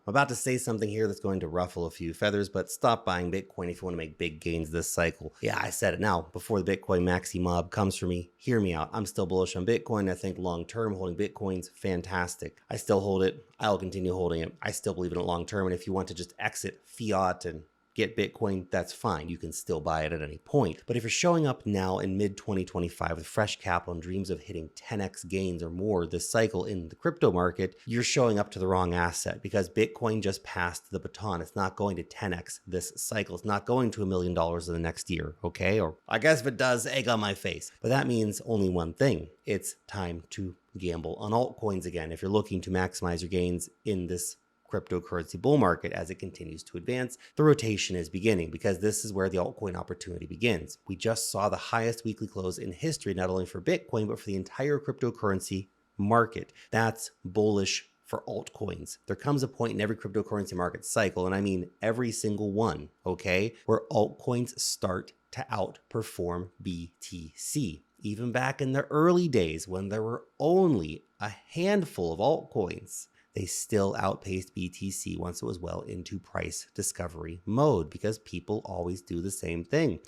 I'm about to say something here that's going to ruffle a few feathers, but stop buying Bitcoin if you want to make big gains this cycle. Yeah, I said it now. Before the Bitcoin maxi mob comes for me, hear me out. I'm still bullish on Bitcoin. I think long term holding Bitcoin's fantastic. I still hold it. I'll continue holding it. I still believe in it long term. And if you want to just exit fiat and get Bitcoin, that's fine. You can still buy it at any point. But if you're showing up now in mid 2025 with fresh capital and dreams of hitting 10x gains or more this cycle in the crypto market, you're showing up to the wrong asset because Bitcoin just passed the baton. It's not going to 10x this cycle. It's not going to $1 million in the next year, okay? Or I guess if it does, egg on my face. But that means only one thing. It's time to gamble on altcoins again if you're looking to maximize your gains in this cryptocurrency bull market as it continues to advance. The rotation is beginning because this is where the altcoin opportunity begins. We just saw the highest weekly close in history, not only for Bitcoin, but for the entire cryptocurrency market. That's bullish for altcoins. There comes a point in every cryptocurrency market cycle, and I mean every single one, okay, where altcoins start to outperform BTC. Even back in the early days when there were only a handful of altcoins, they still outpaced BTC once it was well into price discovery mode because people always do the same thing.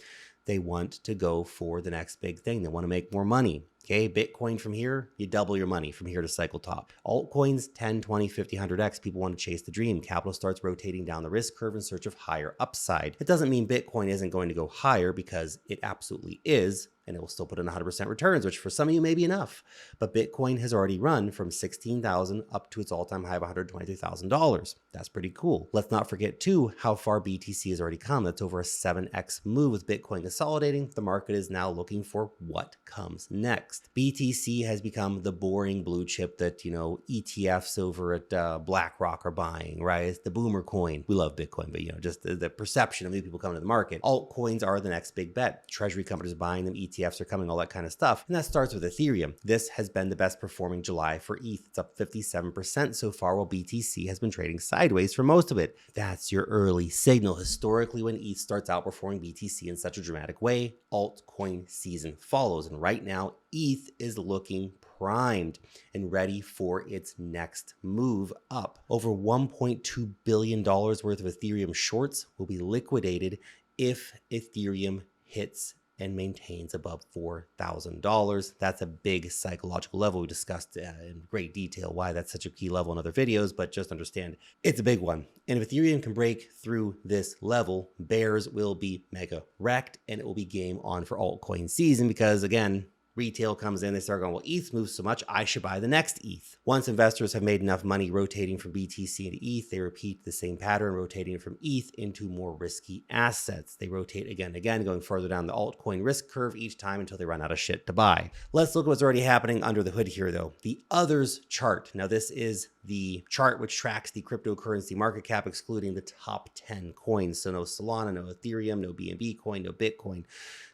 They want to go for the next big thing. They want to make more money. Okay, Bitcoin from here, you double your money from here to cycle top. Altcoins, 10, 20, 50, 100x. People want to chase the dream. Capital starts rotating down the risk curve in search of higher upside. It doesn't mean Bitcoin isn't going to go higher because it absolutely is, and it will still put in 100% returns, which for some of you may be enough. But Bitcoin has already run from $16,000 up to its all-time high of $123,000. That's pretty cool. Let's not forget too how far BTC has already come. That's over a 7x move with Bitcoin consolidating. The market is now looking for what comes next. BTC has become the boring blue chip that, ETFs over at BlackRock are buying, right? It's the boomer coin. We love Bitcoin, but just the perception of new people coming to the market. Altcoins are the next big bet. Treasury companies buying them, ETFs are coming, all that kind of stuff. And that starts with Ethereum. This has been the best performing July for ETH. It's up 57% so far, while BTC has been trading sideways for most of it. That's your early signal. Historically, when ETH starts outperforming BTC in such a dramatic way, altcoin season follows. And right now, ETH is looking primed and ready for its next move up. Over $1.2 billion worth of Ethereum shorts will be liquidated if Ethereum hits and maintains above $4,000. That's a big psychological level. We discussed in great detail why that's such a key level in other videos, but just understand it's a big one. And if Ethereum can break through this level, bears will be mega wrecked and it will be game on for altcoin season because, again, retail comes in, they start going, well, ETH moves so much, I should buy the next ETH. Once investors have made enough money rotating from BTC into ETH, they repeat the same pattern, rotating from ETH into more risky assets. They rotate again and again, going further down the altcoin risk curve each time until they run out of shit to buy. Let's look at what's already happening under the hood here, though. The others chart. Now, this is the chart which tracks the cryptocurrency market cap, excluding the top 10 coins. So no Solana, no Ethereum, no BNB coin, no Bitcoin.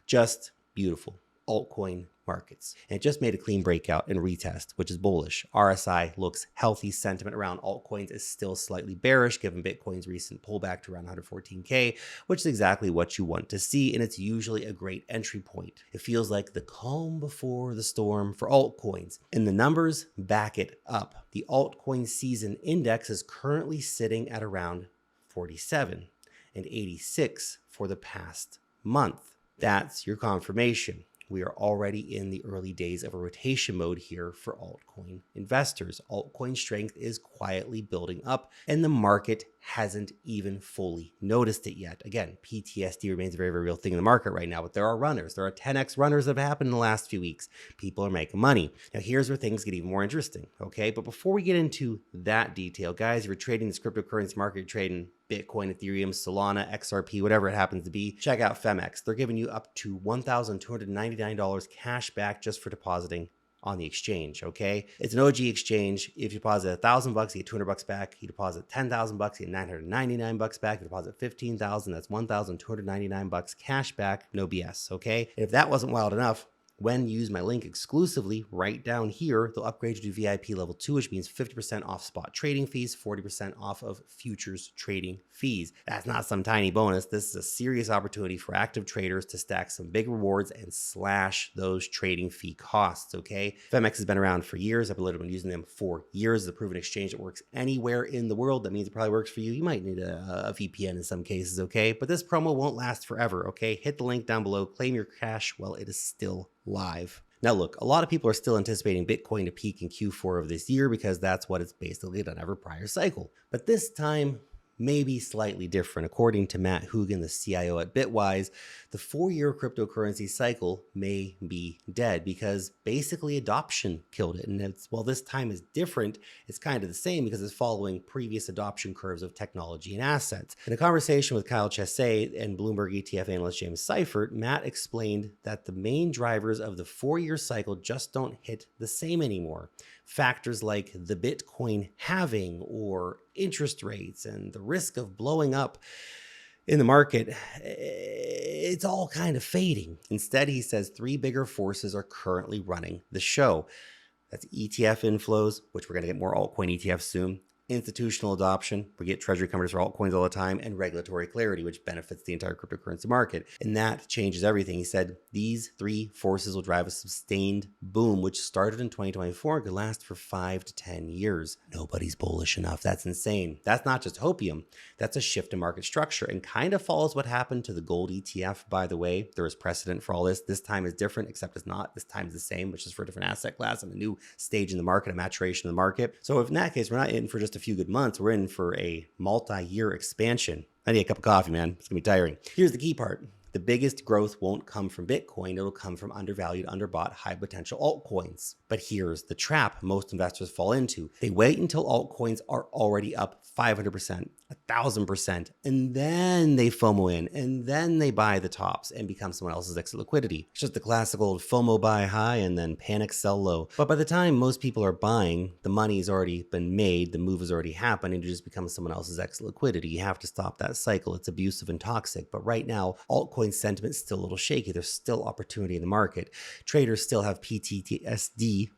Just beautiful altcoin markets. And it just made a clean breakout and retest, which is bullish. RSI looks healthy. Sentiment around altcoins is still slightly bearish given Bitcoin's recent pullback to around 114K, which is exactly what you want to see. And it's usually a great entry point. It feels like the calm before the storm for altcoins. And the numbers back it up. The altcoin season index is currently sitting at around 47 and 86 for the past month. That's your confirmation. We are already in the early days of a rotation mode here for altcoin investors. Altcoin strength is quietly building up and the market hasn't even fully noticed it yet. Again, PTSD remains a very, very real thing in the market right now, but there are runners. There are 10x runners that have happened in the last few weeks. People are making money. Now, here's where things get even more interesting, okay? But before we get into that detail, guys, if you're trading this cryptocurrency market, you're trading Bitcoin, Ethereum, Solana, XRP, whatever it happens to be, check out Femex. They're giving you up to $1,299 cash back just for depositing on the exchange, okay? It's an OG exchange. If you deposit $1,000, you get $200 back. You deposit $10,000, you get $999 back. You deposit $15,000, that's $1,299 cash back, no BS, okay? And if that wasn't wild enough, When you use my link exclusively right down here, they'll upgrade you to VIP level 2, which means 50% off spot trading fees, 40% off of futures trading fees. That's not some tiny bonus. This is a serious opportunity for active traders to stack some big rewards and slash those trading fee costs, okay? FMX has been around for years. I've literally been using them for years. It's a proven exchange that works anywhere in the world. That means it probably works for you. You might need a VPN in some cases, okay? But this promo won't last forever, okay? Hit the link down below. Claim your cash while it is still live. Now look, a lot of people are still anticipating Bitcoin to peak in Q4 of this year because that's what it's basically done every prior cycle. But this time, maybe slightly different. According to Matt Hoogan, the CIO at Bitwise, the 4-year cryptocurrency cycle may be dead because basically adoption killed it. And while this time is different, it's kind of the same because it's following previous adoption curves of technology and assets. In a conversation with Kyle Chesay and Bloomberg ETF analyst James Seifert, Matt explained that the main drivers of the 4-year cycle just don't hit the same anymore. Factors like the Bitcoin halving or interest rates and the risk of blowing up in the market, it's all kind of fading. Instead, he says 3 bigger forces are currently running the show. That's ETF inflows, which we're going to get more altcoin ETFs soon, institutional adoption, we get treasury companies for altcoins all the time, and regulatory clarity, which benefits the entire cryptocurrency market. And that changes everything. He said these 3 forces will drive a sustained boom, which started in 2024 and could last for 5 to 10 years. Nobody's bullish enough. That's insane. That's not just hopium. That's a shift in market structure and kind of follows what happened to the gold ETF, by the way. There is precedent for all this. This time is different, except it's not. This time is the same, which is for a different asset class and a new stage in the market, a maturation of the market. So if in that case, we're not in for just a few good months, we're in for a multi-year expansion. I need a cup of coffee, man. It's gonna be tiring. Here's the key part. The biggest growth won't come from Bitcoin. It'll come from undervalued, underbought, high potential altcoins. But here's the trap most investors fall into. They wait until altcoins are already up 500%, 1,000%, and then they FOMO in, and then they buy the tops and become someone else's exit liquidity. It's just the classic old FOMO buy high and then panic sell low. But by the time most people are buying, the money's already been made, the move has already happened, and you just become someone else's exit liquidity. You have to stop that cycle. It's abusive and toxic. But right now, altcoin sentiment is still a little shaky. There's still opportunity in the market. Traders still have PTSD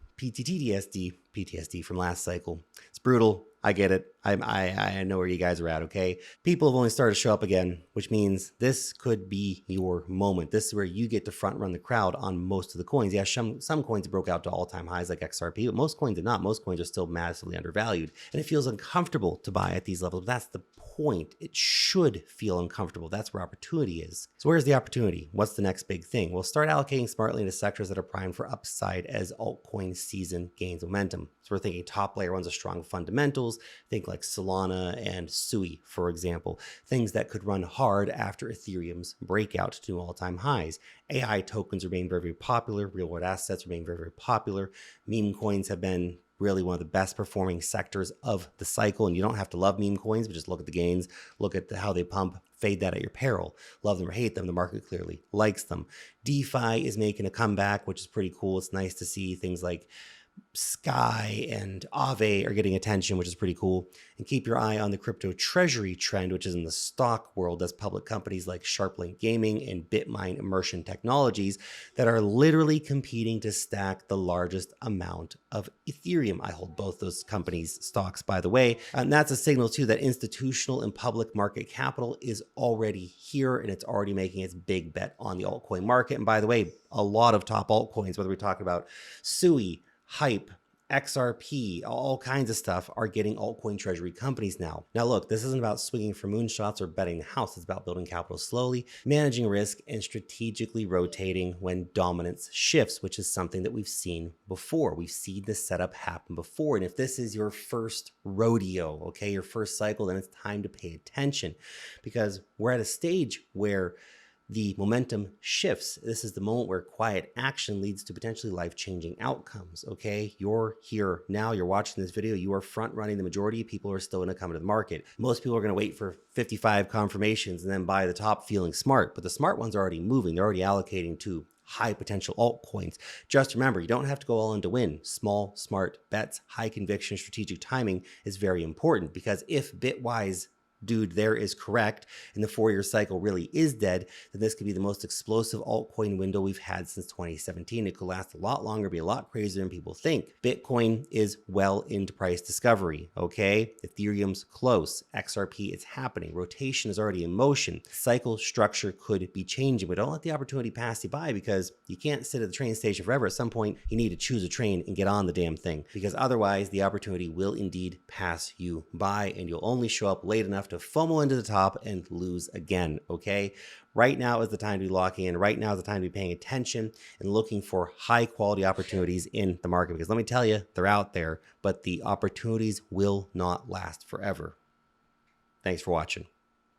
from last cycle. It's brutal. I get it. I know where you guys are at, okay? People have only started to show up again, which means this could be your moment. This is where you get to front run the crowd on most of the coins. Yeah, some coins broke out to all-time highs like XRP, but most coins did not. Most coins are still massively undervalued, and it feels uncomfortable to buy at these levels. That's the point. It should feel uncomfortable. That's where opportunity is. So where's the opportunity? What's the next big thing? Well, start allocating smartly into sectors that are primed for upside as altcoin season gains momentum. So we're thinking top layer ones are strong fundamentals. Think like Solana and Sui, for example, things that could run hard after Ethereum's breakout to new all-time highs. AI tokens remain very, very popular. Real-world assets remain very, very popular. Meme coins have been really one of the best performing sectors of the cycle. And you don't have to love meme coins, but just look at the gains, look at how they pump, fade that at your peril. Love them or hate them, the market clearly likes them. DeFi is making a comeback, which is pretty cool. It's nice to see things like Sky and Aave are getting attention, which is pretty cool. And keep your eye on the crypto treasury trend, which is in the stock world, as public companies like SharpLink Gaming and BitMine Immersion Technologies that are literally competing to stack the largest amount of Ethereum. I hold both those companies' stocks, by the way. And that's a signal too that institutional and public market capital is already here and it's already making its big bet on the altcoin market. And by the way, a lot of top altcoins, whether we talk about Sui, Hype, XRP, all kinds of stuff are getting altcoin treasury companies now. Now look, this isn't about swinging for moonshots or betting the house. It's about building capital slowly, managing risk, and strategically rotating when dominance shifts, which is something that we've seen before. We've seen this setup happen before. And if this is your first rodeo, okay, your first cycle, then it's time to pay attention because we're at a stage where the momentum shifts. This is the moment where quiet action leads to potentially life-changing outcomes, okay? You're here now, you're watching this video, you are front-running the majority of people who are still gonna come into the market. Most people are gonna wait for 55 confirmations and then buy the top feeling smart, but the smart ones are already moving. They're already allocating to high potential altcoins. Just remember, you don't have to go all in to win. Small, smart bets, high conviction, strategic timing is very important because if Bitwise dude there is correct and the 4-year cycle really is dead, then this could be the most explosive altcoin window we've had since 2017. It could last a lot longer, be a lot crazier than people think. Bitcoin is well into price discovery, okay? Ethereum's close. XRP, it's happening. Rotation is already in motion. Cycle structure could be changing, but don't let the opportunity pass you by, because you can't sit at the train station forever. At some point, you need to choose a train and get on the damn thing, because otherwise the opportunity will indeed pass you by and you'll only show up late enough to FOMO into the top and lose again, okay? Right now is the time to be locking in. Right now is the time to be paying attention and looking for high quality opportunities in the market, because let me tell you, they're out there, but the opportunities will not last forever. Thanks for watching.